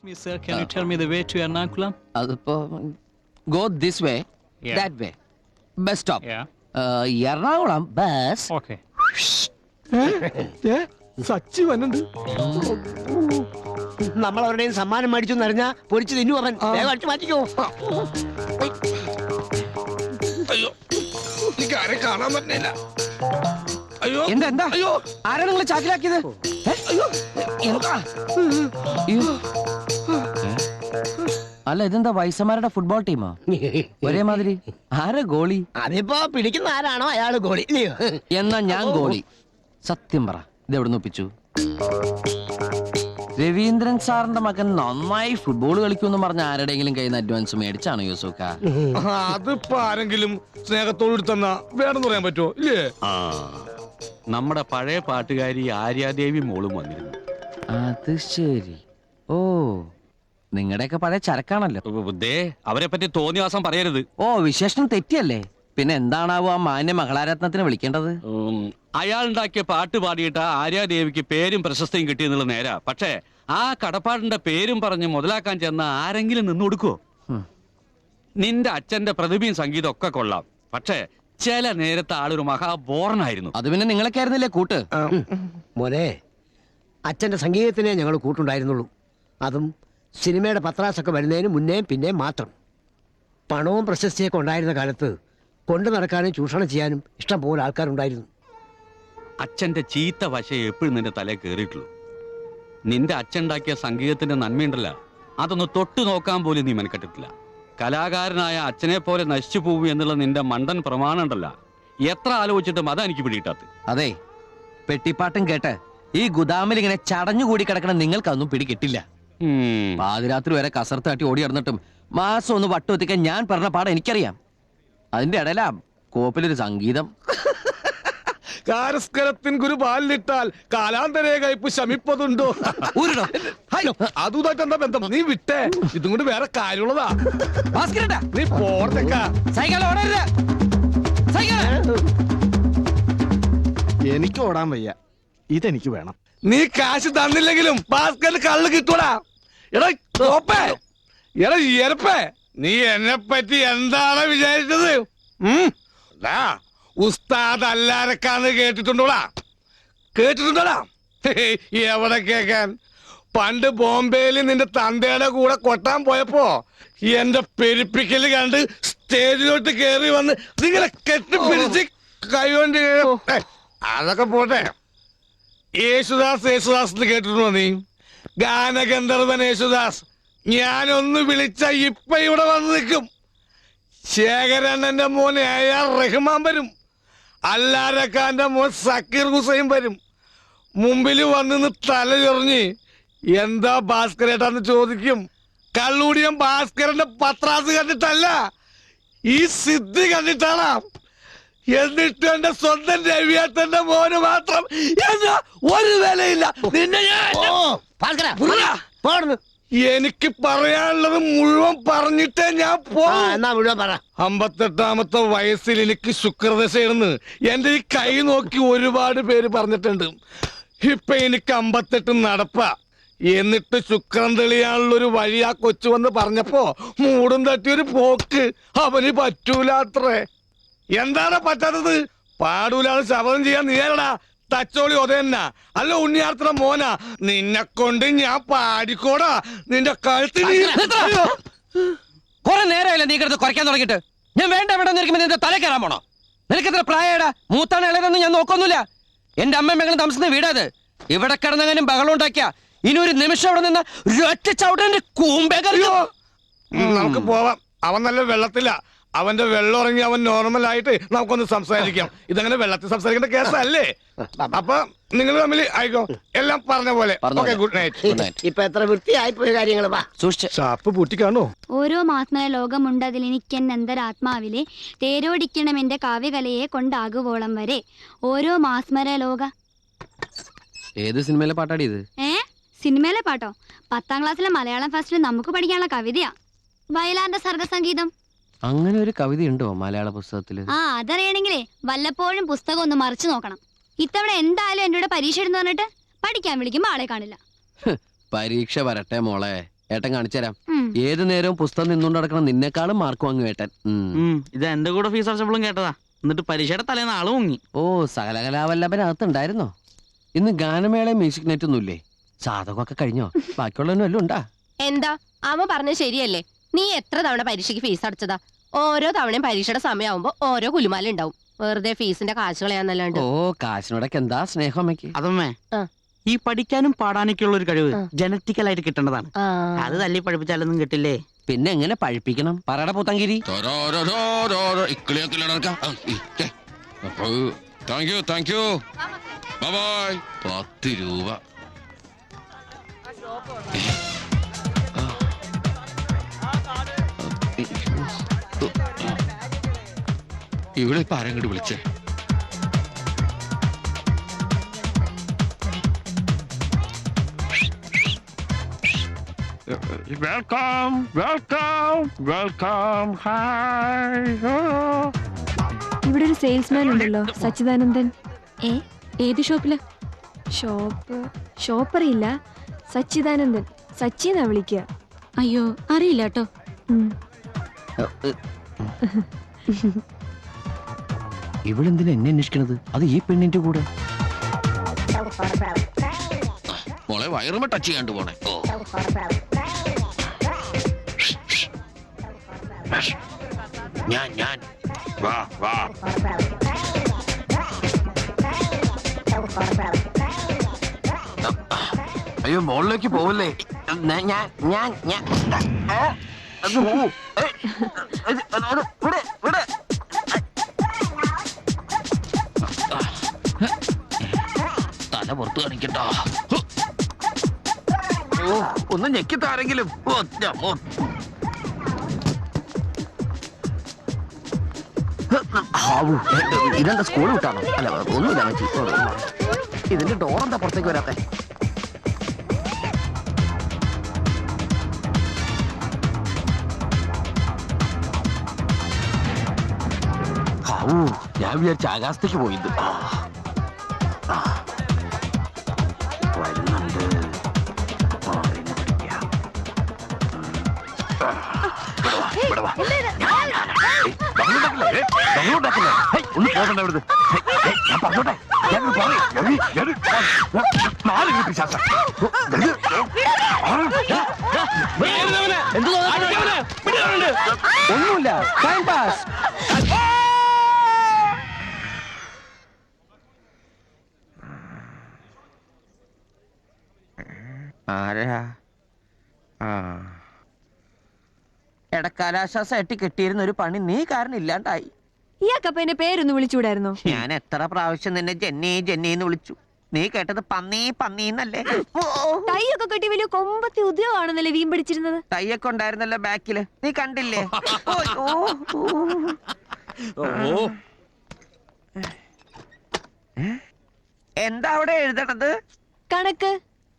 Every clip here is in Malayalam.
Me, sir, can you tell me the way to Ernakulam? Go this way, Yeah. that way. Bus stop. Yeah. Ernakulam bus. Okay. Sachi വന്നുണ്ട്. നമ്മൾ അവരുടെയും സമ്മാനം മേടിച്ചു അറിഞ്ഞാ പൊരിച്ചു തിന്നു അവൻ. വേഗം അടിച്ചു മാറ്റിക്കോ. അയ്യോ എനിക്ക് ആരെ കാണാൻ പറ്റില്ല. അയ്യോ എന്താ അയ്യോ ആരാ നിങ്ങൾ ചാക്കിലാക്കിയത്? അയ്യോ എന്താ? അല്ല ഇതെന്താ വയസ്സന്മാരുടെ ഫുട്ബോൾ ടീമാ? ഒരേ മാതിരി. ആരാ ഗോളി? അതിപ്പോ പിടിക്കുന്ന ആരാണോ അയാള് ഗോളി. ഇല്ലയോ? എന്നാ ഞാൻ ഗോളി. സത്യം പറ, ഇത് എവിടെ ഒപ്പിച്ചു? രവീന്ദ്രൻ സാറിന്റെ മകൻ നന്നായി ഫുട്ബോൾ കളിക്കുമെന്ന് പറഞ്ഞ ആരുടെയെങ്കിലും കയ്യിൽ നിന്ന് അഡ്വാൻസ് മേടിച്ചാണോ യൂസുക്ക? അതിപ്പോ ആരെങ്കിലും സ്നേഹത്തോട് തന്നാ വേണമെന്ന് പറയാൻ പറ്റുമോ? ഇല്ലേ? നമ്മുടെ പഴയ പാട്ടുകാരി ആര്യാദേവി മോളും വന്നിരുന്നു. അത് ശരി. ഓ, നിങ്ങളുടെയൊക്കെ പഴയ ചരക്കാണല്ലോ. ദേ, അവരെ പറ്റി തോന്നിവാസം പറയരുത്. ഓ, വിശേഷണം തെറ്റിയല്ലേ? പിന്നെ എന്താണാവോ ആ മാന്യ മകളാരത്നത്തിന് വിളിക്കേണ്ടത്? അയാൾ ഉണ്ടാക്കിയ പാട്ട് പാടിയിട്ട് ആര്യാദേവിക്ക് പേരും പ്രശസ്തിയും കിട്ടിയെന്നുള്ള നേരാ. പക്ഷേ ആ കടപ്പാടിന്റെ പേരും പറഞ്ഞ് മുതലാക്കാൻ ചെന്ന ആരെങ്കിലും നിന്ന് കൊടുക്കുവോ? നിന്റെ അച്ഛന്റെ പ്രതിഭയും സംഗീതം ഒക്കെ കൊള്ളാം, പക്ഷേ ചില നേരത്തെ ആളൊരു മഹാബോറനായിരുന്നു. അത് പിന്നെ നിങ്ങളൊക്കെ ആയിരുന്നില്ലേ കൂട്ട്? മോനെ, അച്ഛന്റെ സംഗീതത്തിനെ ഞങ്ങൾ കൂട്ടുണ്ടായിരുന്നുള്ളൂ. അതും സിനിമയുടെ പത്രാസൊക്കെ വരുന്നതിന് മുന്നേ പിന്നെ മാത്രം. പണവും പ്രശസ്തിയൊക്കെ ഉണ്ടായിരുന്ന കാലത്ത് കൊണ്ടു നടക്കാനും ചൂഷണം ചെയ്യാനും ഇഷ്ടം പോലെ ആൾക്കാരുണ്ടായിരുന്നു. അച്ഛന്റെ ചീത്ത വശം എപ്പോഴും നിന്റെ തലേ കയറിയിട്ടുള്ളൂ. നിന്റെ അച്ഛൻ ഉണ്ടാക്കിയ സംഗീതത്തിന്റെ നന്മയുണ്ടല്ല, അതൊന്ന് തൊട്ടു നോക്കാൻ പോലും നീ മെനക്കെട്ടിട്ടില്ല. കലാകാരനായ അച്ഛനെ പോലെ നശിച്ചു പോവൂ എന്നുള്ള നിന്റെ മണ്ടൻ പ്രമാണം ഉണ്ടല്ല, എത്ര ആലോചിച്ചിട്ടും അതാ എനിക്ക് പിടിയിട്ടാത്ത. അതെ, പെട്ടിപ്പാട്ടും കേട്ട് ഈ ഗുദാമിൽ ഇങ്ങനെ ചടഞ്ഞുകൂടി കിടക്കണ നിങ്ങൾക്കൊന്നും പിടികിട്ടില്ല. പാതിരാത്രി വരെ കസർത്ത് തട്ടി ഓടി നടന്നിട്ടും മാസം ഒന്ന് വട്ടുവെത്തിക്കാൻ ഞാൻ പറഞ്ഞ പാഠം എനിക്കറിയാം. അതിന്റെ ഇടയിലാ കോപ്പിലൊരു സംഗീതം. കാരസ്കരത്തിൻ ഗുരു പാലിട്ടാൽ കാലാന്തരേ കയ്പ് ശമിപ്പതുണ്ടോ? അതുമായിട്ട് എന്താ ബന്ധം? നീ വിട്ടേ, ഇതും കൊണ്ട് വേറെ കാര്യമുള്ളതാ. നീ പോർത്തേക്ക. എനിക്ക് ഓടാൻ വയ്യ, ഇതെനിക്ക് വേണം. നീ കാശ് തന്നില്ലെങ്കിലും ഭാസ്കറിന് കള്ള് കിട്ടൂടാ. എടാ തോപ്പേ, എടാ ഇയർപ്പേ, നീ എന്നെ പറ്റി എന്താണ് വിചാരിച്ചത്? ഉസ്താദ് അല്ലാരക്കാന്ന് കേട്ടിട്ടുണ്ടോടാ? കേട്ടിട്ടുണ്ടോടാ? എവിടെ കേക്കാൻ? പണ്ട് ബോംബെയിൽ നിന്റെ തന്തയുടെ കൂടെ കൊട്ടാൻ പോയപ്പോ എന്റെ പെരുപ്പിക്കല് കണ്ട് സ്റ്റേജിലോട്ട് കേറി വന്ന് നിങ്ങളെ കെട്ടിപ്പിടിച്ച് കൈകൊണ്ട് അതൊക്കെ പോട്ടെ. യേശുദാസ് എന്ന് കേട്ടിട്ടുണ്ടോ നീ? ഗാനഗന്ധർവൻ യേശുദാസ്. ഞാനൊന്ന് വിളിച്ച ഇപ്പൊ ഇവിടെ വന്ന് നിൽക്കും. ശേഖരണ്ണന്റെ മോൻ AR റഹ്മാൻ വരും. അല്ലാരക്കാന്റെ മോൻ സക്കീർ ഹുസൈൻ വരും. മുമ്പിൽ വന്നിന്ന് തലചൊറിഞ്ഞ് എന്താ ഭാസ്കരേട്ടാന്ന് ചോദിക്കും. കള്ളൂടിയം ഭാസ്കരന്റെ പത്രാസ് കണ്ടിട്ടല്ല, ഈ സിദ്ധി കണ്ടിട്ടാണ്. എന്നിട്ട് എന്റെ സ്വന്തം രവിയേട്ടന്റെ മോന് മാത്രം എന്താ ഒരു വിലയില്ല. നിന്നെ എനിക്ക് പറയാനുള്ളത് മുഴുവൻ പറഞ്ഞിട്ടേ ഞാൻ പറ. 58ാമത്തെ വയസ്സിൽ എനിക്ക് ശുക്രദശയെന്ന് എന്റെ ഈ കൈ നോക്കി ഒരുപാട് പേര് പറഞ്ഞിട്ടുണ്ട്. ഇപ്പൊ എനിക്ക് 58 നടപ്പാ. എന്നിട്ട് ശുക്രൻ തെളിയാനുള്ളൊരു വഴി ആ കൊച്ചു വന്ന് പറഞ്ഞപ്പോ മൂടും തട്ടിയൊരു പോക്ക് അവന് പറ്റൂലാത്രേ. എന്താണ് പറ്റാത്തത്? പാടൂലാന്ന് ശപഥം ചെയ്യാൻ നീയല്ലടാ തച്ചോളി ഒതന്നാ. അല്ല ഉണ്ണിയാർത്തന മോനാ. നിന്നെ കൊണ്ട് ഞാൻ പാടിക്കോടാ. നിന്റെ കഴുത്തിൽ കുറെ നേരമല്ല നീ കിടന്ന് കുറയ്ക്കാൻ തുടങ്ങിയിട്ട്. ഞാൻ വേണ്ട വേണ്ട നിന്റെ തല കയറാൻ പോണോ? നിനക്ക് എത്ര പ്രായടാ? മൂത്താണ് ഇളയതൊന്നും ഞാൻ നോക്കൊന്നുമില്ല. എന്റെ അമ്മയും മകളും താമസിക്കുന്ന വീടാത്. ഇവിടെ കിടന്നെങ്കിലും ബഹളം ഉണ്ടാക്കിയ ഇനി ഒരു നിമിഷം അവിടെ നിന്ന് ഒറ്റ ചവിട്ടന്റെ കൂമ്പേക്കറിയോ. നമുക്ക് പോവാം. അവൻ നല്ല വെള്ളത്തില. അവന്റെ വെള്ളം ഇറങ്ങി അവൻ നോർമലായിട്ട് നമുക്കൊന്ന് സംസാരിക്കാം. ഇതങ്ങനെ വെള്ളത്തിൽ സംസാരിക്കേണ്ട കേസല്ലേ? അപ്പൊ നിങ്ങൾ തമ്മിൽ ആയിക്കോ, എല്ലാം പറഞ്ഞ പോലെ. Good night. ഇപ്പൊ എത്ര വൃത്തിയായി പോയ കാര്യങ്ങൾ. ഷാപ്പ് പൂട്ടിക്കാണോ? ഓരോ മാസ്മര ലോകമുണ്ടതിൽ എനിക്കെന്നന്തരാത്മാവിലെ തേരോടിക്കണം എന്റെ കാവ്യകലയെ കൊണ്ടാകുവോളം വരെ. ഓരോ മാസ്മര ലോക. ഏത് സിനിമയിലെ പാട്ടാടിയത്? സിനിമയിലെ പാട്ടോ? 10ാം ക്ലാസ്സിലെ മലയാളം ഫസ്റ്റിൽ നമുക്ക് പഠിക്കാനുള്ള കവിതയാ വയലാറിന്റെ സർഗസംഗീതം. അങ്ങനെ ഒരു കവിത ഉണ്ടോ മലയാള പുസ്തകത്തില്? അതറിയണെങ്കിലേ വല്ലപ്പോഴും പുസ്തകം ഒന്ന് മറിച്ചു നോക്കണം. ഇത്തവണ എന്തായാലും എന്റെ കൂടെ പരീക്ഷ എഴുതുന്ന പറഞ്ഞിട്ട് പഠിക്കാൻ വിളിക്കുമ്പോ ആളെ കാണില്ല. പരീക്ഷ വരട്ടെ മോളെ. ഏട്ടൻ കാണിച്ചുതരാം. ഉം. ഏത് നേരവും പുസ്തകം നിന്നുകൊണ്ട് നടക്കണം, നിന്നെക്കാളും മാർക്ക് വാങ്ങും ഏട്ടൻ. ഇത് എന്റെ കൂടെ ഫീസ് അടച്ചപ്പോഴും കേട്ടതാ. എന്നിട്ട് പരീക്ഷയുടെ തലേന്ന് ആള് മുങ്ങി. ഓ, സകലകലാവല്ലഭനകത്തുണ്ടായിരുന്നോ? ഇന്ന് ഗാനമേള മ്യൂസിക് നെറ്റ് ഒന്നുമില്ലേ? സാധകമൊക്കെ കഴിഞ്ഞോ? ബാക്കിയുള്ളവനും വല്ലതും ഉണ്ടാ? എന്താ അമ്മ പറഞ്ഞത് ശരിയല്ലേ? നീ എത്ര തവണ പരീക്ഷയ്ക്ക് ഫീസ് അടച്ചതാ? ഓരോ തവണയും പരീക്ഷയുടെ സമയമാകുമ്പോ ഓരോ കുലുമാല ഉണ്ടാവും. വെറുതെ ഫീസിന്റെ കാശ് കളയാന്നല്ലാണ്ട്. ഓ, കാശിനോടൊക്കെ എന്താ സ്നേഹം അമ്മയ്ക്ക്. അതമ്മേ, ആ. ഈ പഠിക്കാനും പാടാനൊക്കെ ഉള്ള ഒരു കഴിവ് ആ. ജനറ്റിക്കലായിട്ട് കിട്ടേണ്ടതാണ്. ആ. അത് തല്ലി പഠിപ്പിച്ചാലൊന്നും കിട്ടില്ലേ. പിന്നെ എങ്ങനെ പഴിപ്പിക്കണം? പറയട പൂത്തങ്കിരി. Thank you bye. 10 രൂപ. ഇവിടെ ഇപ്പൊ ആരെങ്ങോട്ട് വിളിച്ചേ? Welcome welcome welcome. ഹായ്. ഇവിടെ ഒരു സെയിൽസ്മാൻ ഉണ്ടല്ലോ, സച്ചിദാനന്ദൻ. ഏ ഏത് ഷോപ്പില്? ഷോപ്പറിയില്ല, സച്ചിദാനന്ദൻ. സച്ചി എന്നാ വിളിക്കുക. അയ്യോ അറിയില്ല കേട്ടോ. ഇവളെന്തിനാ എന്നെ അന്വേഷിക്കണത്? അത് ഈ പെണ്ണിന്റെ കൂടെ. മോളെ വയറുമ ടച്ച് ചെയ്യാണ്ട് പോണേ. ഓ, ഞാൻ വാ വാ. അയ്യോ, മോളിലേക്ക് പോവല്ലേ? തല പുറത്ത് കാണിക്കട്ടോ. ഒന്ന് ഞെക്കിത്താരെങ്കിലും. ഇതെന്താ സ്കൂൾ വിട്ടാണോ? അല്ല, ഒന്നുമില്ല മച്ചി. ഇതിന്റെ ഡോറെന്താ പുറത്തേക്ക് വരാത്തെ? ഞാൻ വിചാരിച്ച ആകാശത്തേക്ക് പോയത്. വരുന്നുണ്ട്. ഒന്ന് പോകണ്ട ഇവിടുന്ന്. ഞാൻ പറഞ്ഞോട്ടെ. ഒന്നുമില്ല, ടൈം പാസ്. ആരാ? ഇടക്കാലാശ്വാസമായിട്ട് കിട്ടിയിരുന്ന ഒരു പണി നീ കാരണം ഇല്ലാണ്ടായി. ഇയാൾക്കപ്പ എന്റെ പേരൊന്ന് വിളിച്ചുകൂടായിരുന്നോ? ഞാൻ എത്ര പ്രാവശ്യം നിന്നെ ജെന്നി ജെന്നിന്ന് വിളിച്ചു. നീ കേട്ടത് പന്നി പന്നീന്നല്ലേ? തൈയൊക്കെ കെട്ടി വലിയ കൊമ്പത്തി ഉദ്യോഗമാണെന്നല്ലേ വീം പിടിച്ചിരുന്നത്? തയ്യൊക്കെ ഉണ്ടായിരുന്നല്ലോ ബാക്കില്, നീ കണ്ടില്ലേ? എന്താ അവിടെ എഴുതണത്? കണക്ക്.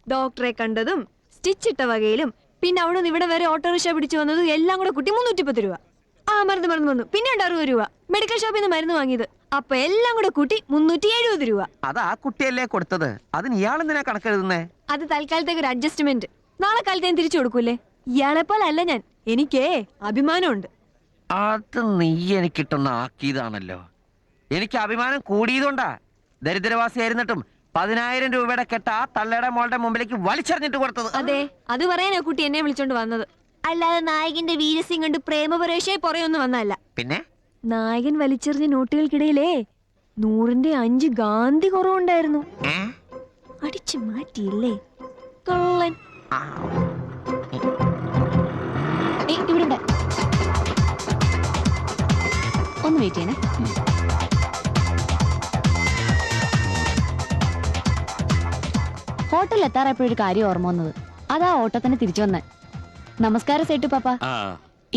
ഡോക്ടറെ കണ്ടതും സ്റ്റിച്ചിട്ട വകയിലും പിന്നെ അവിടെ നിന്ന് ഇവിടെ വരെ ഓട്ടോറിക്ഷ പിടിച്ചു വന്നതും എല്ലാം കൂടെ കൂട്ടി 310 രൂപ. ആ മരുന്ന് വന്നു. പിന്നെ 60 രൂപ മെഡിക്കൽ ഷോപ്പിൽ നിന്ന് മരുന്ന് വാങ്ങിയത്. അപ്പൊ എല്ലാം കൂടെ കൂട്ടി 370 രൂപ. അത് ആ കുട്ടിയല്ലേ കൊടുത്തത്? അതിന് ഇയാളെന്തിനാ കണക്കെഴുതുന്നേ? അത് തൽക്കാലത്തേക്ക് ഒരു അഡ്ജസ്റ്റ്മെന്റ്. നാളെ കാലത്ത് ഞാൻ തിരിച്ചു കൊടുക്കൂലേ? ഇയാളെ പോലെ അല്ല ഞാൻ. എനിക്കേ അഭിമാനമുണ്ട്. അത് നീ എനിക്കിട്ടൊന്ന് ആക്കിയതാണല്ലോ. എനിക്ക് അഭിമാനം കൂടിയതുകൊണ്ടാ. ദരിദ്രവാസിയായിരുന്നിട്ടും 10,000 രൂപയുടെ കെട്ട ആ തള്ളയുടെ മോളുടെ മുമ്പിലേക്ക് വലിച്ചെറിഞ്ഞിട്ട് കൊടുത്തത്. അതെ, അത് പറയാനാ കുട്ടി എന്നെ വിളിച്ചോണ്ട് വന്നത്. അല്ലാതെ നായകന്റെ വീരസിംഗ് കണ്ട് പ്രേമപരേഷയെ പുറയൊന്നും വന്നല്ല. പിന്നെ നായകൻ വലിച്ചെറിഞ്ഞ നോട്ടുകൾക്കിടയിലേ 100ന്റെ 5 ഗാന്ധി കുറവുണ്ടായിരുന്നു. അടിച്ചു മാറ്റിയില്ലേ കള്ളൻ. ഇവിടെ ഒന്ന് വെയിറ്റ് ചെയ്യണേ. ഹോട്ടലിൽ എത്താറായപ്പോഴൊരു കാര്യം ഓർമ്മ വന്നത്. അതാ ഓട്ടത്തിന് തിരിച്ചു വന്നേ. നമസ്കാരം സേട്ടു പാപ്പ.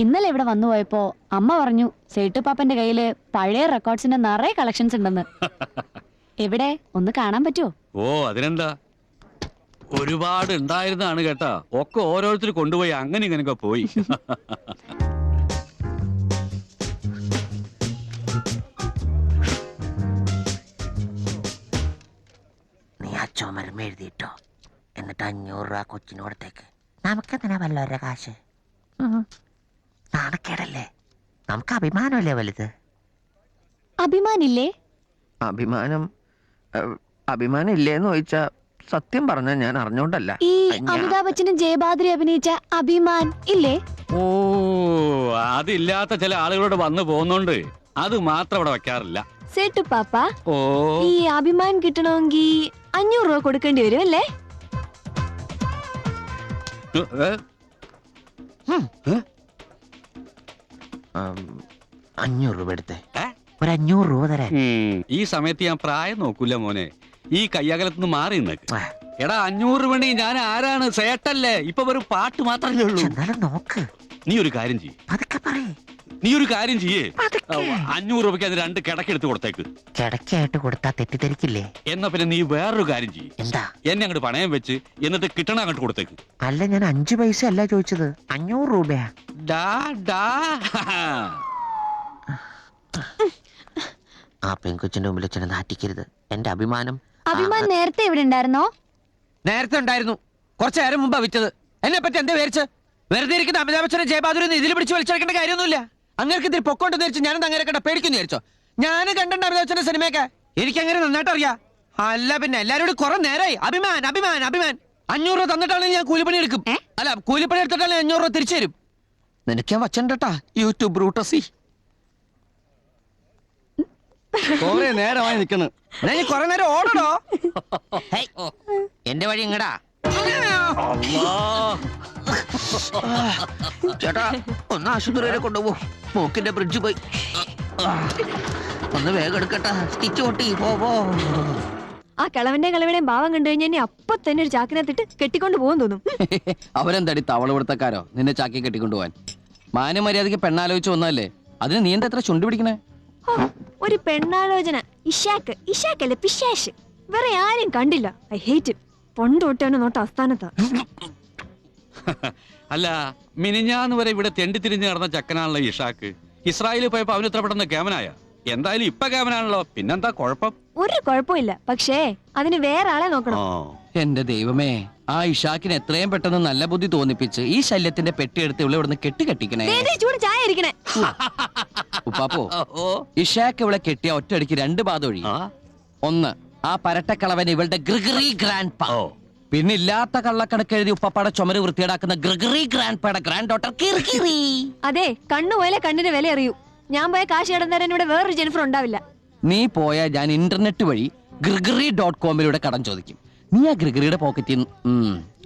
ഇന്നലെ ഇവിടെ വന്നു പോയപ്പോ അമ്മ പറഞ്ഞു സേട്ടു പാപ്പന്റെ കയ്യില് പഴയ റെക്കോർഡ്സിന്റെ നിറയെ കളക്ഷൻസ് ഉണ്ടെന്ന്. എവിടെ ഒന്ന് കാണാൻ പറ്റുമോ? ഓ, അതിനെന്താ, ഒരുപാട് ഉണ്ടായിരുന്നാണ് കേട്ടാ. ഒക്കെ ഓരോരുത്തർ കൊണ്ടുപോയി അങ്ങനെ ഇങ്ങനെയൊക്കെ പോയി. നീ ആ ചുമരം എഴുതിയിട്ടോ, എന്നിട്ട് 500 രൂപ കൊച്ചിനോടത്തേക്ക്. നമുക്കെന്തിനാ വല്ലവരുടെ കാശ്? നാണക്കേടല്ലേ? നമുക്ക് അഭിമാനമല്ലേ വലുത്? അഭിമാനില്ലേ? അഭിമാനം ഇല്ലേന്ന് ചോദിച്ചാ സത്യം പറഞ്ഞ ഞാൻ അറിഞ്ഞോണ്ടല്ല. ഈ അമിതാഭ് ബച്ചനും ജയബാദ്രി അഭിനയിച്ച അഭിമാൻ ഇല്ലേ? ഓ, അതില്ലാത്ത ചില ആളുകളോട് വന്നു പോകുന്നോണ്ട് അത് മാത്രം ഇവിടെ വെക്കാറില്ല. സേട്ടു പാപ്പ, ഓ, ഈ അഭിമാൻ കിട്ടണമെങ്കിൽ 500 രൂപ കൊടുക്കേണ്ടി വരും അല്ലേ? ഏ? 500 രൂപ എടുത്തേ. ഏ? ഒരു 500 രൂപ തരാൻ. ഈ സമയത്ത് ഞാൻ പ്രായം നോക്കൂല മോനെ. ഈ കയ്യകലത്തുനിന്ന് മാറി നിന്നേക്ക്. എടാ 500 വേണ്ടി ഞാൻ ആരാണ്? സേട്ടല്ലേ? ഇപ്പൊ ഒരു പാട്ട് മാത്രമല്ലേ ഉള്ളൂ. എന്നാലും നോക്ക്. നീ ഒരു കാര്യം ചെയ്യ്. പതുക്കെ പറയേ. നീ ഒരു കാര്യം ചെയ്യേ. 500 രൂപയ്ക്ക് അത് 2 കിടക്കെടുത്ത് കൊടുത്തേക്ക്. കിടക്കായിട്ട് കൊടുത്താ തെറ്റിദ്ധരിക്കില്ലേ? എന്നാ പിന്നെ നീ വേറൊരു കാര്യം ചെയ്യ്. എന്താ? എന്നെ അങ്ങോട്ട് പണയം വെച്ച് എന്നിട്ട് കിട്ടണ അങ്ങോട്ട് കൊടുത്തേക്ക്. അല്ല, ഞാൻ 5 പൈസ അല്ല ചോദിച്ചത്, 500 രൂപയാ. ഡാ ഡാ. ആ പെൺകൊച്ചിന്റെ മുമ്പിൽ അച്ഛനെ നാട്ടിക്കരുത്. എന്റെ അഭിമാനം. അഭിമാൻ നേരത്തെ ഇവിടെ ഉണ്ടായിരുന്നോ? നേരത്തെ ഉണ്ടായിരുന്നു. കുറച്ചു നേരം മുമ്പാ വിറ്റത്. എന്നെ പറ്റി എന്താ വിചാരിച്ച്? വെറുതെ ഇരിക്കുന്ന അമിതാഭ് ബച്ചനെ ജയബാദുരൊന്നും ഇതിൽ പിടിച്ച് വലിച്ചെടുക്കേണ്ട കാര്യമൊന്നുമില്ല. അങ്ങനെ ഇതിൽ പൊക്കോണ്ടെന്ന് വിചാരിച്ചു ഞാനത് അങ്ങനെ കണ്ട പേടിക്കുന്നു വിചാരിച്ചോ? ഞാൻ കണ്ടിട്ടുണ്ട് അമിതാഭ് ബച്ചന്റെ സിനിമയൊക്കെ. എനിക്ക് അങ്ങനെ നന്നായിട്ട് അറിയാം. അല്ല പിന്നെ എല്ലാവരോടും കുറെ നേരമായി അഭിമാൻ അഭിമാൻ അഭിമാൻ. 500 രൂപ തന്നിട്ടാണെങ്കിൽ ഞാൻ കൂലിപ്പണി എടുക്കും. അല്ല, കൂലിപ്പണി എടുത്തിട്ടാണെങ്കിൽ 500 രൂപ തിരിച്ചു തരും. നിനക്ക് ഞാൻ വച്ചണ്ടാ യൂട്യൂബ് ബ്രൂട്ടസി. കൊറേ നേരമായി നിക്കണ്. കൊറേ നേരം ഓടണോ? എന്റെ വഴി ഇങ്ങടാ. ചേട്ടാ, ഒന്ന് ആശുപത്രി വരെ കൊണ്ടുപോ. മൂക്കിന്റെ ബ്രിഡ്ജ് പോയി. ഒന്ന് വേഗം എടുക്കട്ടാ. സ്റ്റിച്ച് പൊട്ടി. പോ. ആ കിളവന്റെയും ഭാവം കണ്ടു കഴിഞ്ഞാൽ എന്നെ അപ്പൊ തന്നെ ഒരു ചാക്കിനകത്തിട്ട് കെട്ടിക്കൊണ്ട് പോകും തോന്നും. അവരെന്താടി തവള കൊടുത്തക്കാരോ നിന്നെ ചാക്കി കെട്ടിക്കൊണ്ടുപോവാൻ? മാന്യമര്യാദക്ക് പെണ്ണാലോചിച്ച് വന്നല്ലേ, അതിന് നീ എന്താ എത്ര ചുണ്ടു പിടിക്കണേ? ഒരു പെണ്ണാലോചന. ഇഷാക്കല്ലേ പിശാശ്. വേറെ ആരും കണ്ടില്ല. I hate it. പൊണ്ടോട്ടാണ് നോട്ട അസ്ഥാനത്താ. അല്ല, മിനിഞ്ഞാന്ന് വരെ ഇവിടെ തെണ്ടി തിരിഞ്ഞ് നടന്ന ചക്കനാണല്ലോ ഇഷാക്ക്. ഇസ്രായേലിൽ പോയപ്പോ അവന് ഇത്ര പെട്ടെന്ന് കേമനായ. എന്തായാലും ഇപ്പൊ കേമനാണല്ലോ, പിന്നെന്താ കുഴപ്പം? ഒരു കുഴപ്പമില്ല, പക്ഷേ അതിന് വേറെ ആളെ നോക്കണം. എന്റെ ദൈവമേ, ആ ഇഷാക്കിന് എത്രയും പെട്ടെന്ന് നല്ല ബുദ്ധി തോന്നിപ്പിച്ച് ഈ ശല്യത്തിന്റെ പെട്ടിയെടുത്ത് ഇവിടെ ഇവിടുന്ന് കെട്ടിക്കണേ. ചൂട് ചായ ഇരിക്കണേ. ഉപ്പാപ്പോ, ഇഷാക്ക് ഇവിടെ കെട്ടിയ ഒറ്റയടിക്ക് 2 ബാധ ഒഴി. ഒന്ന്, ആ പരട്ടക്കളവൻ ഇവളുടെ ഗ്രിഗറി ഗ്രാൻഡ് പാ. പിന്നെ ഇല്ലാത്ത കള്ളക്കണക്ക് എഴുതി ഉപ്പാപ്പാടെ ചുമര് വൃത്തിയേടാക്കുന്ന ഗ്രിഗറി ഗ്രാൻഡ് പായുടെ ഗ്രാൻഡ് ഡോട്ടർ കിർകിറി. അതെ, കണ്ണുപോലെ കണ്ണിന് വില അറിയൂ. ഞാൻ പോയ കാശ് കിടന്നേരം ഇവിടെ വേറൊരു ജെനിഫർ ഉണ്ടാവില്ല. നീ പോയാൽ ഞാൻ ഇന്റർനെറ്റ് വഴി grigori.com കടം ചോദിക്കും. നീ ആ ഗ്രിഗറിയുടെ പോക്കറ്റിൽ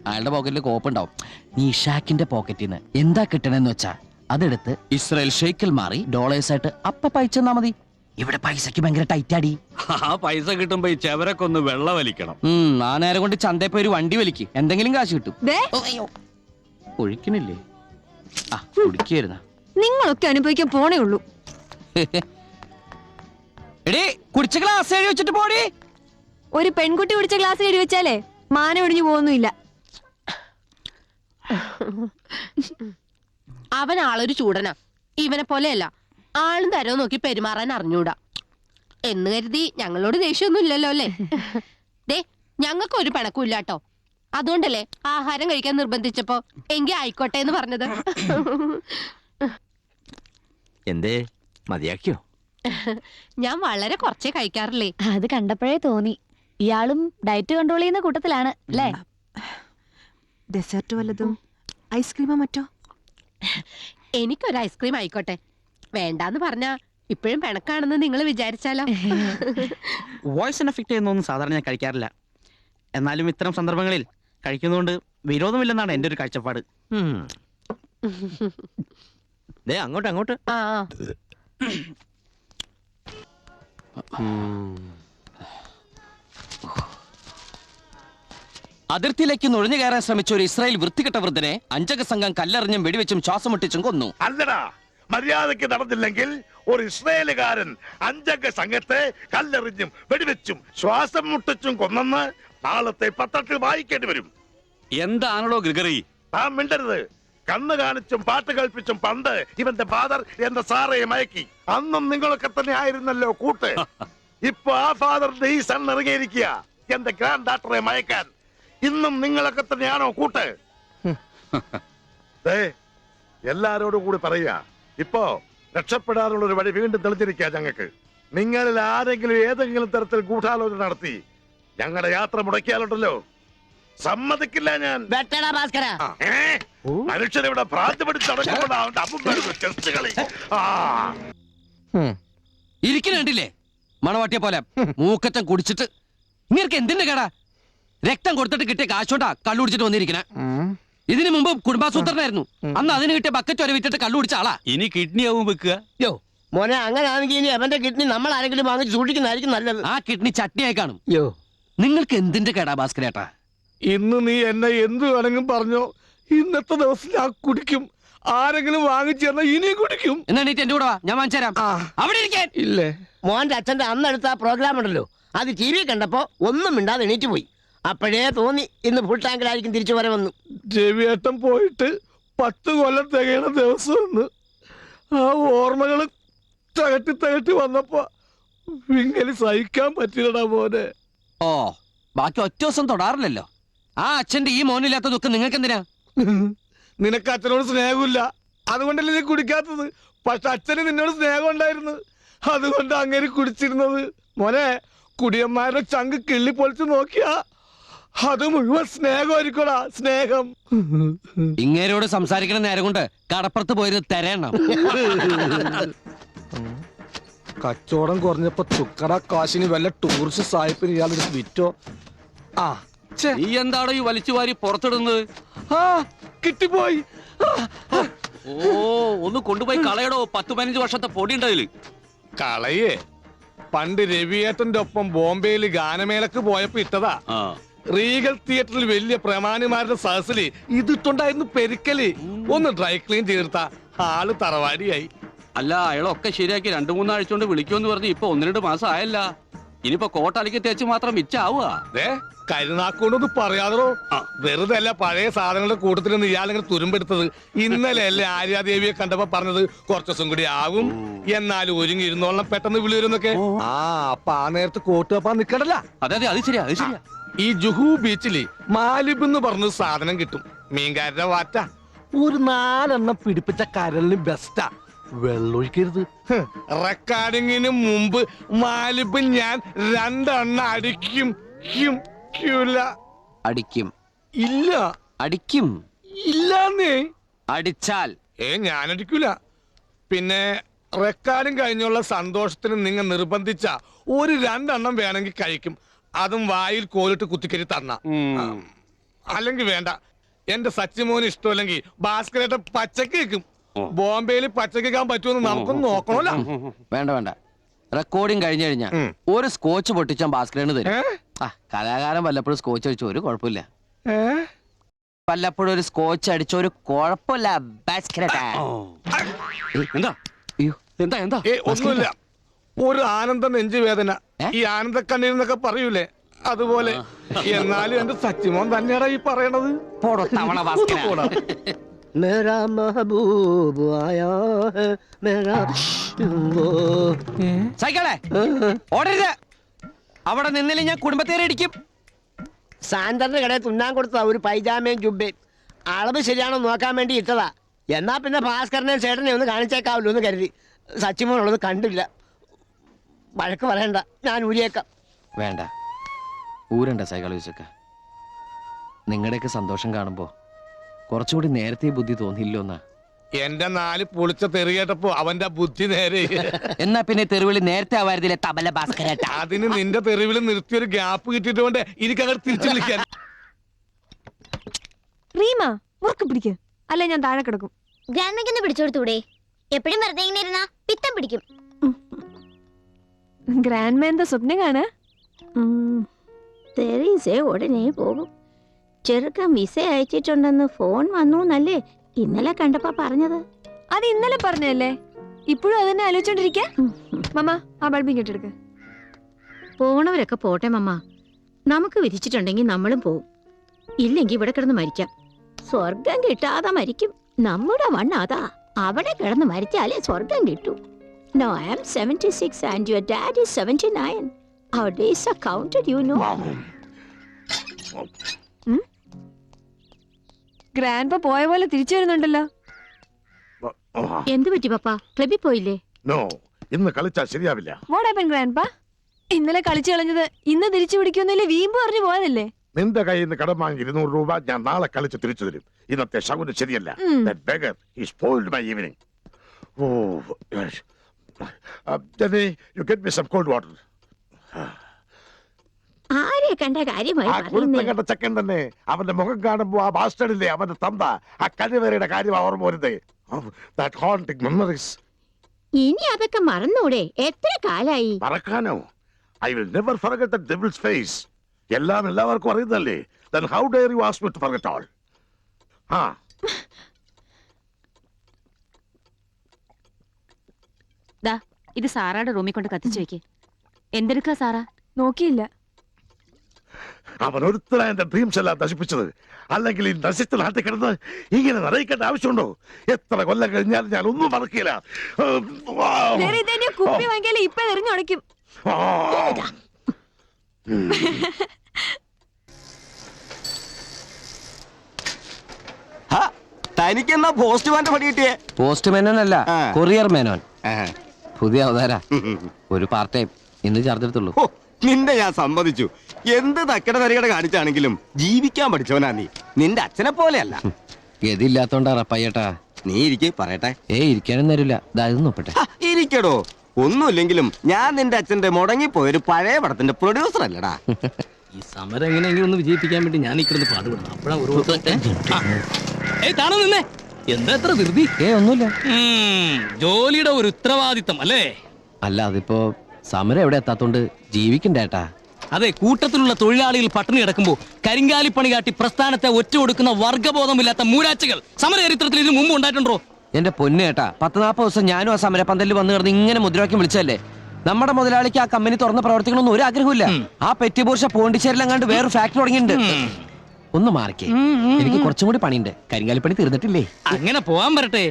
അയാളുടെ പോക്കറ്റിൽ കോപ്പുണ്ടാവും. നീ ഇഷാക്കിന്റെ പോക്കറ്റിൽ നിന്ന് എന്താ കിട്ടണെന്ന് വെച്ചാ അതെടുത്ത് ഇസ്രായേൽ ഷെയ്ക്കിൽ മാറി ഡോളേഴ്സായിട്ട് അപ്പ പൈച്ചെന്നാ മതി. ഇവിടെ പൈസക്ക് ഭയങ്കര ടൈറ്റാടി. ആ പൈസ കിട്ടുമ്പോ ഈ ചെവരൊക്കെ ഒന്ന് വെള്ളം വലിക്കണം. ആ നേരം കൊണ്ട് ചന്തയിൽ പോയി ഒരു വണ്ടി വലിക്ക്, എന്തെങ്കിലും കാശ് കിട്ടും. ഒഴിക്കണില്ലേ? ആ, കുടിക്കായിരുന്ന നിങ്ങളൊക്കെ അനുഭവിക്കാൻ പോണേ ഉള്ളൂ. എടീ, കുടിച്ച ഗ്ലാസ് എഴുതി വെച്ചിട്ട് പോടി. ഒരു പെൺകുട്ടി കുടിച്ച ഗ്ലാസ് എഴുതി വെച്ചാലേ മാനം ഒടിഞ്ഞു പോകുന്നില്ല. അവൻ ആളൊരു ചൂടനാ. ഇവനെ പോലെയല്ല, ആളും തരവും നോക്കി പെരുമാറാൻ അറിഞ്ഞൂടാ. എന്ന് കരുതി ഞങ്ങളോട് ദേഷ്യമൊന്നും ഇല്ലല്ലോ അല്ലേ? ദേ, ഞങ്ങൾക്ക് ഒരു പിണക്കും ഇല്ലാട്ടോ. അതുകൊണ്ടല്ലേ ആഹാരം കഴിക്കാൻ നിർബന്ധിച്ചപ്പോ എങ്കി ആയിക്കോട്ടെ എന്ന് പറഞ്ഞത്. എന്തേ, മതിയാക്കിയോ? ഞാൻ വളരെ കുറച്ചേ കഴിക്കാറില്ലേ. അത് കണ്ടപ്പോഴേ തോന്നി. ഇയാളും ഡയറ്റ് കൺട്രോൾ ചെയ്യുന്ന കൂട്ടത്തിലാണ് അല്ലേ? ഡെസേർട്ട് വല്ലതും, ഐസ്ക്രീമോ മറ്റോ? എനിക്കൊരു ഐസ്ക്രീം ആയിക്കോട്ടെ. വേണ്ടാന്ന് പറഞ്ഞാ ഇപ്പോഴും പിണക്കാണെന്ന് നിങ്ങൾ വിചാരിച്ചാലോ? വോയിസിനെ എഫക്ട് ചെയ്യുന്നൊന്നും സാധാരണ ഞാൻ കഴിക്കാറില്ല. എന്നാലും ഇത്തരം സന്ദർഭങ്ങളിൽ കഴിക്കുന്നതുകൊണ്ട് വിരോധമില്ലെന്നാണ് എൻ്റെ ഒരു കാഴ്ചപ്പാട്. അങ്ങോട്ട് ആ, അതിർത്തിയിലേക്ക് നുഴഞ്ഞു കയറാൻ ശ്രമിച്ച ഒരു ഇസ്രായേൽ വൃത്തികെട്ട വൃദ്ധനെ 5 അംഗ സംഘം കല്ലെറിഞ്ഞും വെടിവെച്ചും ശ്വാസം മുട്ടിച്ചും കൊന്നു. അല്ലടാ, മര്യാദയ്ക്ക് നടന്നില്ലെങ്കിൽ ഒരു ഇസ്രായേലുകാരൻ 5 അംഗ സംഘത്തെ കല്ലെറിഞ്ഞും വെടിവെച്ചും ശ്വാസം മുട്ടിച്ചും കൊന്നെന്ന് നാളത്തെ പത്രത്തിൽ വായിക്കേണ്ടി വരും. എന്താണല്ലോ ഗ്രിഗറി? താൻ മിണ്ടരുത്. കണ്ണ് കാണിച്ചും പാട്ട് കൽപ്പിച്ചും പണ്ട് ഇവന്റെ ഫാദർ എന്റെ സാറയെ മയക്കി. അന്നും നിങ്ങളൊക്കെ തന്നെ ആയിരുന്നല്ലോ കൂട്ട്. ഇപ്പൊ ആ ഫാദറിന്റെ ഈ സൺ ഇറങ്ങിയിരിക്കുക എന്റെ ഗ്രാൻഡ് ഡാറ്ററെ മയക്കാൻ. ഇന്നും നിങ്ങളൊക്കെ തന്നെയാണോ കൂട്ട്? എല്ലാരോടും കൂടി പറയുക, ഇപ്പോ രക്ഷപ്പെടാനുള്ള ഒരു വഴി വീണ്ടും തെളിഞ്ഞിരിക്കുക. ഞങ്ങൾക്ക് നിങ്ങളിൽ ആരെങ്കിലും ഏതെങ്കിലും തരത്തിൽ ഗൂഢാലോചന നടത്തി ഞങ്ങളുടെ യാത്ര മുടക്കിയാലുണ്ടല്ലോ, സമ്മതിക്കില്ല ഞാൻ. മനുഷ്യരിവിടെ ഭ്രാന്ത് പിടിച്ചടക്കപ്പെടാ. ഇരിക്കണ്ടില്ലേ മണവാട്ടിയെ പോലെ മൂക്കറ്റം കുടിച്ചിട്ട് ഇങ്ങനെ എന്തിന്റെ കേടാ? രക്തം കൊടുത്തിട്ട് കിട്ടിയ കാശോണ്ടാ കള്ളു കുടിച്ചിട്ട് വന്നിരിക്കണേ. ഇതിനു മുമ്പ് കുടുംബാസൂത്രനായിരുന്നു. അന്ന് അതിന് കിട്ടിയ ബക്കറ്റ് വരെ വിറ്റിട്ട് കള്ളു കുടിച്ച ആളാ. ഇനി കിഡ്നി ആവും വെക്കുക. യോ മോനെ, അങ്ങനെ ആണെങ്കിൽ ഇനി അവന്റെ കിഡ്നി നമ്മൾ ആരെങ്കിലും വാങ്ങിച്ച് സൂക്ഷിക്കുന്നതായിരിക്കും നല്ലത്. ആ കിഡ്നി ചട്നിയായി കാണും. യോ, നിങ്ങൾക്ക് എന്തിന്റെ കേടാ ഭാസ്കരേട്ടാ? ഇന്ന് നീ എന്നെ എന്ത് വേണമെങ്കിലും പറഞ്ഞോ, ഇന്നത്തെ ദിവസം ഞാൻ കുടിക്കും. ആരെങ്കിലും വാങ്ങിച്ചു തന്നാ ഇനിയും കുടിക്കും. എന്നാ നീ എന്റെ കൂടെ വാ, ഞാൻ വാങ്ങിച്ചു തരാം. അവിടെ ഇരിക്കാൻ. ഇല്ലേ, മോന്റെ അച്ഛന്റെ അന്നെടുത്ത പ്രോഗ്രാം ഉണ്ടല്ലോ, അത് ടി വി കണ്ടപ്പോ ഒന്നും മിണ്ടാതെ എണീറ്റ് പോയി. അപ്പോഴേ തോന്നി ഇന്ന് ഫുൾ ടാങ്കിലായിരിക്കും തിരിച്ചു വരവെന്ന്. രവിയേട്ടൻ പോയിട്ട് 10 കൊല്ലം തികയണ ദിവസം ഒന്ന് ആ ഓർമ്മകൾ തകട്ടി വന്നപ്പോ ഇങ്ങനെ സഹിക്കാൻ പറ്റില്ലടാ മോനെ. ഓ, ബാക്കി ഒറ്റ ദിവസം തൊടാറില്ലല്ലോ. ആ അച്ഛന്റെ ഈ മോനില്ലാത്ത ദുഃഖം നിങ്ങൾക്ക് എന്തിനാ? നിനക്ക് അച്ഛനോട് സ്നേഹമില്ല, അതുകൊണ്ടല്ലേ നീ കുടിക്കാത്തത്. പക്ഷെ അച്ഛന് നിന്നോട് സ്നേഹം ഉണ്ടായിരുന്നു, അതുകൊണ്ട് അങ്ങനെ കുടിച്ചിരുന്നത്. മോനെ, കുടിയന്മാരുടെ ചങ്ക് കിള്ളി പൊളിച്ച് നോക്കിയാ അത് മുഴുവൻ സ്നേഹമായിരിക്കടാ, സ്നേഹം. ഇങ്ങേരോട് സംസാരിക്കണ നേരം കൊണ്ട് കടപ്പുറത്ത് പോയത് തരയണം. കച്ചവടം കുറഞ്ഞപ്പോ തുക്കട കാശിന് വല്ല ടൂറിസ്റ്റ് സായിപ്പിന് ഇയാളെടുത്ത് വിറ്റോ? ആ, നീ എന്താണോ ഈ വലിച്ചു വാരി പുറത്തിടുന്നത്? ആ കിട്ടിപ്പോയി. ഓ, ഒന്ന് കൊണ്ടുപോയി കളയടോ. 10-15 വർഷത്തെ പൊടി ഉണ്ടതില്. കളയേ, പണ്ട് രവിയേട്ടന്റെ ഒപ്പം ബോംബെയിൽ ഗാനമേളക്ക് പോയപ്പോ ഇട്ടതാ. റീഗൽ തിയേറ്ററിൽ വലിയ പ്രമാണിമാരുടെ സഹസില് ഇതിട്ടുണ്ടായിരുന്നു പെരുക്കല്. ഒന്ന് ഡ്രൈ ക്ലീൻ ചേർത്ത ആള് തറവാടിയായി. അല്ല, അയാളൊക്കെ ശരിയാക്കി 2-3 ആഴ്ച കൊണ്ട് വിളിക്കുമെന്ന് പറഞ്ഞ് ഇപ്പൊ 1-2 മാസം ആയല്ല. ഇനിയിപ്പോ കോട്ടലിക്ക് തേച്ച് മാത്രം മിച്ചാവുക. കരുനാക്കൊണ്ടൊന്ന് പറയാതോ. വെറുതെ അല്ല പഴയ സാധനങ്ങളുടെ കൂട്ടത്തിൽ നിന്ന് ഇയാളിങ്ങനെ തുരുമ്പെടുത്തത്. ഇന്നലെ അല്ലേ ആര്യാദേവിയെ കണ്ടപ്പോ പറഞ്ഞത് കുറച്ചു ദിവസം കൂടി ആവും, എന്നാലും ഒരുങ്ങി ഇരുന്നോളണം, പെട്ടെന്ന് വിളി വരുന്നൊക്കെ. ആ, അപ്പൊ ആ നേരത്ത് കോട്ട് വെപ്പാൻ നിക്കടല്ല. അതെ, അത് ശരിയാ, അത് ശരിയാ. ഈ ജുഹു ബീച്ചില് മാലിബ് എന്ന് പറഞ്ഞ സാധനം കിട്ടും. മീൻകാരുടെ വാറ്റ ഒരു 4 എണ്ണം പിടിപ്പിച്ച കരലിന് ബെസ്റ്റാ. വെള്ളൊഴിക്കരുത്. റെക്കോർഡിങ്ങിന് മുമ്പ് മാലിബ് ഞാൻ 2 എണ്ണം അടിക്കും. അടിക്കും? ഇല്ല. അടിക്കും? ഇല്ലാന്നേ. അടിച്ചാൽ? ഞാൻ അടിക്കൂല. പിന്നെ റെക്കോർഡിങ് കഴിഞ്ഞുള്ള സന്തോഷത്തിന് നിങ്ങൾ നിർബന്ധിച്ച ഒരു 2 എണ്ണം വേണമെങ്കിൽ കഴിക്കും. അതും വായിൽ കോലിട്ട് കുത്തിക്കരി തന്ന. അല്ലെങ്കിൽ വേണ്ട. എന്റെ സച്ചിമോന് ഇഷ്ടമല്ലെങ്കിൽ ഭാസ്കരേട്ടൻ പച്ചക്ക് വെക്കും. ബോംബെയിൽ പച്ചക്ക് വെക്കാൻ പറ്റുമെന്ന് നമുക്കൊന്ന് നോക്കണമല്ലോ. വേണ്ട വേണ്ട, റെക്കോർഡിങ് കഴിഞ്ഞു കഴിഞ്ഞാ ഒരു സ്കോച്ച് പൊട്ടിച്ചാൽ ഭാസ്കരന് തരും. കലാകാരൻ വല്ലപ്പോഴും സ്കോച്ച് അടിച്ചു ഒരു കുഴപ്പമില്ല. വല്ലപ്പോഴും ഒരു സ്കോച്ച് അടിച്ച ഒരു കുഴപ്പമില്ല ഭാസ്കരേട്ടാ. എന്താ? ഒന്നുമില്ല, ഒരു ആനന്ദ നെഞ്ചുവേദന. ഈ ആനന്ദ കണ്ണീരെന്നൊക്കെ പറയൂലേ, അതുപോലെ. എന്നാലും എന്റെ സച്ചിമോൻ തന്നെയാടാ ഈ പറയണത്. मेरा महबूब आया है मेरा സൈക്കിളെ ഓടരുത്. അവിടെ നിന്നില്ല ഞാൻ കുടുംബത്തേരെ ഇടിക്കും. സാന്ററിന്റെ കടയിൽ തുന്നാൻ കൊടുത്ത ഒരു പൈജാമയും ജുബയും അളവ് ശരിയാണോ നോക്കാൻ വേണ്ടി ഇട്ടതാ. എന്നാ പിന്നെ ഭാസ്കരനെയും ചേട്ടനെ ഒന്ന് കാണിച്ചേക്കാവല്ലോ എന്ന് കരുതി. സച്ചിമോനുള്ളത് കണ്ടില്ല. വഴക്ക് പറയണ്ട, ഞാൻ ഊരിയേക്കാം. വേണ്ട, ഊരണ്ട സൈക്കോളജിസ്റ്റൊക്കെ. നിങ്ങളുടെയൊക്കെ സന്തോഷം കാണുമ്പോ കുറച്ചുകൂടി നേരത്തെ ബുദ്ധി തോന്നിയില്ലോന്നാ. എന്റെ 4 പൊളിച്ച തെറി കേട്ടപ്പോ അവന്റെ ബുദ്ധി നേരെ. എന്നാ പിന്നെ തെരുവിളി നേരത്തെ ആവായിരുന്നില്ലേ തബല ഭാസ്കരേട്ട? അതിന് നിന്റെ തെറിവിൽ നിർത്തിയൊരു ഗ്യാപ്പ് കിട്ടിയിട്ടുണ്ട്. എനിക്കങ്ങനെ തിരിച്ചു വിളിക്കാൻ. റീമ, മുറുക്ക് പിടിക്ക്, അല്ല ഞാൻ താഴെ കിടക്കും. ഗ്രാൻഡ്മയ്ക്കൊന്ന് പിടിച്ചെടുത്തൂടെ? എപ്പോഴും വെറുതെ ഇങ്ങനെ ഇരുന്നാ പിത്തം പിടിക്കും. ഗ്രാൻഡ്മ എന്താ സ്വപ്നം കാണാ? തെരേസ ഉടനെ പോകും. ചെറുക്കൻ വിസ അയച്ചിട്ടുണ്ടെന്ന് ഫോൺ വന്നു എന്നല്ലേ ഇന്നലെ കണ്ടപ്പോ പറഞ്ഞത്. അത് ഇന്നലെ പറഞ്ഞല്ലേ? ഇപ്പോഴും അതന്നെ ആലോചിച്ചോണ്ടിരിക്ക. മമ്മ, ആ ബൾബിങ് കെട്ടെടുക്ക. പോണവരൊക്കെ പോട്ടെ മമ്മ, നമുക്ക് വിധിച്ചിട്ടുണ്ടെങ്കിൽ നമ്മളും പോവും. ഇല്ലെങ്കിൽ ഇവിടെ കിടന്ന് മരിക്കാം. സ്വർഗം കിട്ടാതെ മരിക്കും. നമ്മുടെ മണ്ണ് അതാ. അവിടെ കിടന്ന് മരിച്ചാലേ സ്വർഗം കിട്ടൂ. No, I am 76 and your dad is 79. Our days are counted, you know. Grand പോയ പോലെ തിരിച്ചു വരുന്നുണ്ടല്ലോ. എന്ത് പറ്റി പപ്പ? ക്ലബിൽ പോയില്ലേ? നോ, ഇന്ന് കളിച്ചാൽ ശരിയാവില്ല. What happen grand? ഇന്നലെ കളിച്ചു കളഞ്ഞത് ഇന്ന് തിരിച്ചു പിടിക്കുന്നില്ലേ? വീമ്പ് പറഞ്ഞു പോയതല്ലേ? നിന്റെ കയ്യിൽ നിന്ന് കടം വാങ്ങി 200 രൂപ ഞാൻ നാളെ കളിച്ച് തിരിച്ചു തരും. ഇന്നത്തെ ശകുനം ശരിയല്ല. That beggar, he spoiled my evening. Oh, yes. Jenny, you get me some cold water. ആരെ കണ്ട കാര്യമായി ആ കുരുത്തം കണ്ട ചെക്കൻ തന്നെ. അവന്റെ മുഖം കാണുമ്പോ ആ ബാസ്റ്റഡില്ലേ അവന്റെ തന്ത, ആ കഴിവേറയുടെ കാര്യം ഓർമ്മ വരുന്നേ. That haunting memories. ഇനി അതൊക്കെ മറന്നൂടെ? എത്ര കാലായി? മറക്കാനോ? I will never forget that devil's face. എല്ലാം എല്ലാവർക്കും അറിയുന്നല്ലേ. Then how dare you ask me to forget all? ഇത് സാറാടെ റൂമിൽ കൊണ്ട് കത്തിച്ചു വെക്ക്. എന്തെടുക്കാ സാറാ? നോക്കിയില്ല. അവൻ ഒരുത്തരാ എന്റെ ഡ്രീംസ് എല്ലാം നശിപ്പിച്ചത്. അല്ലെങ്കിൽ ഈ നശിച്ച നാട്ടിൽ കിടന്ന് ഇങ്ങനെ നിറയിക്കേണ്ട ആവശ്യമുണ്ടോ? എത്ര കൊല്ലം കഴിഞ്ഞാലും ഞാൻ ഒന്നും മറക്കില്ല. കുപ്പി വാങ്ങിയാലേ ഇപ്പൊ എറിഞ്ഞുടയ്ക്കും. തനിക്കെന്നാ പോസ്റ്റ്മാന്റെ പണി കിട്ടിയേ? പോസ്റ്റ്മാനല്ല, കൊറിയർ മേനോൻ. പുതിയ അവതാര. ഒരു പാർട്ട് ടൈം. ഇന്ന് ചാർജ് എടുത്തുള്ളൂ. നിന്റെ ഞാൻ സമ്മതിച്ചു. എന്ത് തക്കട തരികട കാണിച്ചാണെങ്കിലും ജീവിക്കാൻ പഠിച്ചവനാ നീ. നിന്റെ അച്ഛനെ പോലെയല്ല. ഗതിയില്ലാത്തോണ്ടാ റപ്പയ്യേട്ടാ. നീ ഇരിക്കെ പറയട്ടെ. ഇരിക്കാനും തരില്ല. ഇതായത് നോക്കട്ടെ. ഇരിക്കടോ. ഒന്നുമില്ലെങ്കിലും ഞാൻ നിന്റെ അച്ഛന്റെ മുടങ്ങിപ്പോയൊരു പഴയ പടത്തിന്റെ പ്രൊഡ്യൂസർ അല്ലടാ. ഈ സമരം എങ്ങനെയെങ്കിലും ഒന്ന് വിജയിപ്പിക്കാൻ വേണ്ടി ഞാൻ ഇക്കിടന്ന് പാടുപെടുന്നു. അപ്പോഴാ ഒരു നിന്നേ. എന്താ എത്ര ധൃതി? ഒന്നുമില്ല. ജോലിയുടെ ഒരു ഉത്തരവാദിത്തം അല്ലേ? അല്ല, അതിപ്പോ സമരം എവിടെ എത്താത്തോണ്ട് ജീവിക്കണ്ടേട്ടാ. അതെ, കൂട്ടത്തിലുള്ള തൊഴിലാളികൾ പട്ടിണി കിടക്കുമ്പോ കരിങ്കാലിപ്പണി കാട്ടി പ്രസ്ഥാനത്തെ ഒറ്റ കൊടുക്കുന്ന വർഗബോധമില്ലാത്ത മൂരാച്ചകൾ സമര ചരിത്രത്തിൽ ഇതിനു മുമ്പ് ഉണ്ടായിട്ടുണ്ടോ? എന്റെ പൊന്നേട്ടാ, 10-40 ദിവസം ഞാനും ആ സമരപ്പന്തലിൽ വന്നു കിടന്ന് ഇങ്ങനെ മുദ്രാവാക്യം വിളിച്ചല്ലേ. നമ്മുടെ മുതലാളിക്ക് ആ കമ്പനി തുറന്ന് പ്രവർത്തിക്കണമെന്ന് ഒരു ആഗ്രഹമില്ല. ആ പെറ്റിബോർഷ പോണ്ടിച്ചേരിലങ്ങാണ്ട് വേറൊരു ഫാക്ടറി തുടങ്ങിയിട്ടുണ്ട്. ഒന്ന് മാറിക്കേ, എനിക്ക് കുറച്ചും കൂടി പണിയുണ്ട്. കരിങ്കാലിപ്പണി തീർന്നിട്ടില്ലേ? അങ്ങനെ പോവാൻ വരട്ടെ.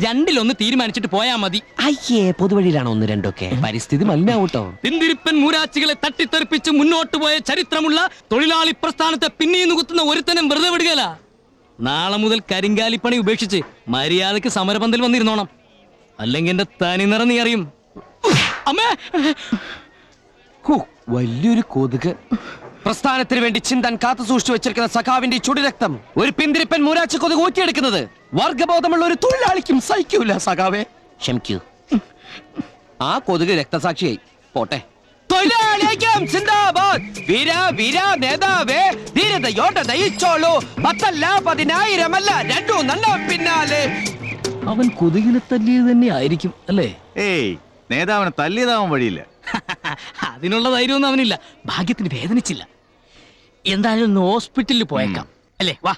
രണ്ടിലൊന്ന് തീരുമാനിച്ചിട്ട് പോയാ മതി. അയ്യേ, പൊതുവഴിയിലാണോ 1-2 പരിസ്ഥിതി മലിനാവൂട്ടോ. പിന്തിരിപ്പൻ മൂരാച്ചികളെ തട്ടിത്തെറിപ്പിച്ച് മുന്നോട്ട് പോയ ചരിത്രമുള്ള തൊഴിലാളി പ്രസ്ഥാനത്തെ പിന്നെയും കുത്തുന്ന ഒരുത്തനും വെറുതെ വിടുകയല്ല. നാളെ മുതൽ കരിങ്കാലിപ്പണി ഉപേക്ഷിച്ച് മര്യാദക്ക് സമരപന്തൽ വന്നിരുന്നോണം. അല്ലെങ്കിൽ എന്റെ തനി നിറ നീ അറിയും. അമ്മേ, വലിയൊരു കൊതുക്. പ്രസ്ഥാനത്തിന് വേണ്ടി ചിന്തൻ കാത്തു സൂക്ഷിച്ചു വെച്ചിരിക്കുന്ന സഖാവിന്റെ ചുടിരക്തം ഒരു പിന്തിരിപ്പൻ മൂരാച്ച കൊതുക് ഊറ്റിയെടുക്കുന്നത് വർഗബോധമുള്ള ഒരു തൊഴിലാളിക്കും സഹിക്കൂല. സഖാവേ ക്ഷമിക്കൂ. ആ കൊതുക് രക്തസാക്ഷിയായി പോട്ടെ. തൊഴിലാളിക്കും സിന്ദാബാദ്. വീര വീര നേതാവേ, ധീരതയോടെ നയിച്ചോളൂ. 10,000 അല്ല 2 പിന്നാലെ. അവൻ കൊതുകിനെ തല്ലിയത് തന്നെ ആയിരിക്കും അല്ലേ? ഏയ്, നേതാവിനെ തല്ലിയതാവാൻ വഴിയില്ല. അതിനുള്ള ധൈര്യമൊന്നും അവനില്ല. ഭാഗ്യത്തിന് വേദനിച്ചില്ല. എന്തായാലും ഒന്ന് ഹോസ്പിറ്റലിൽ പോയേക്കാം അല്ലേ? വാ.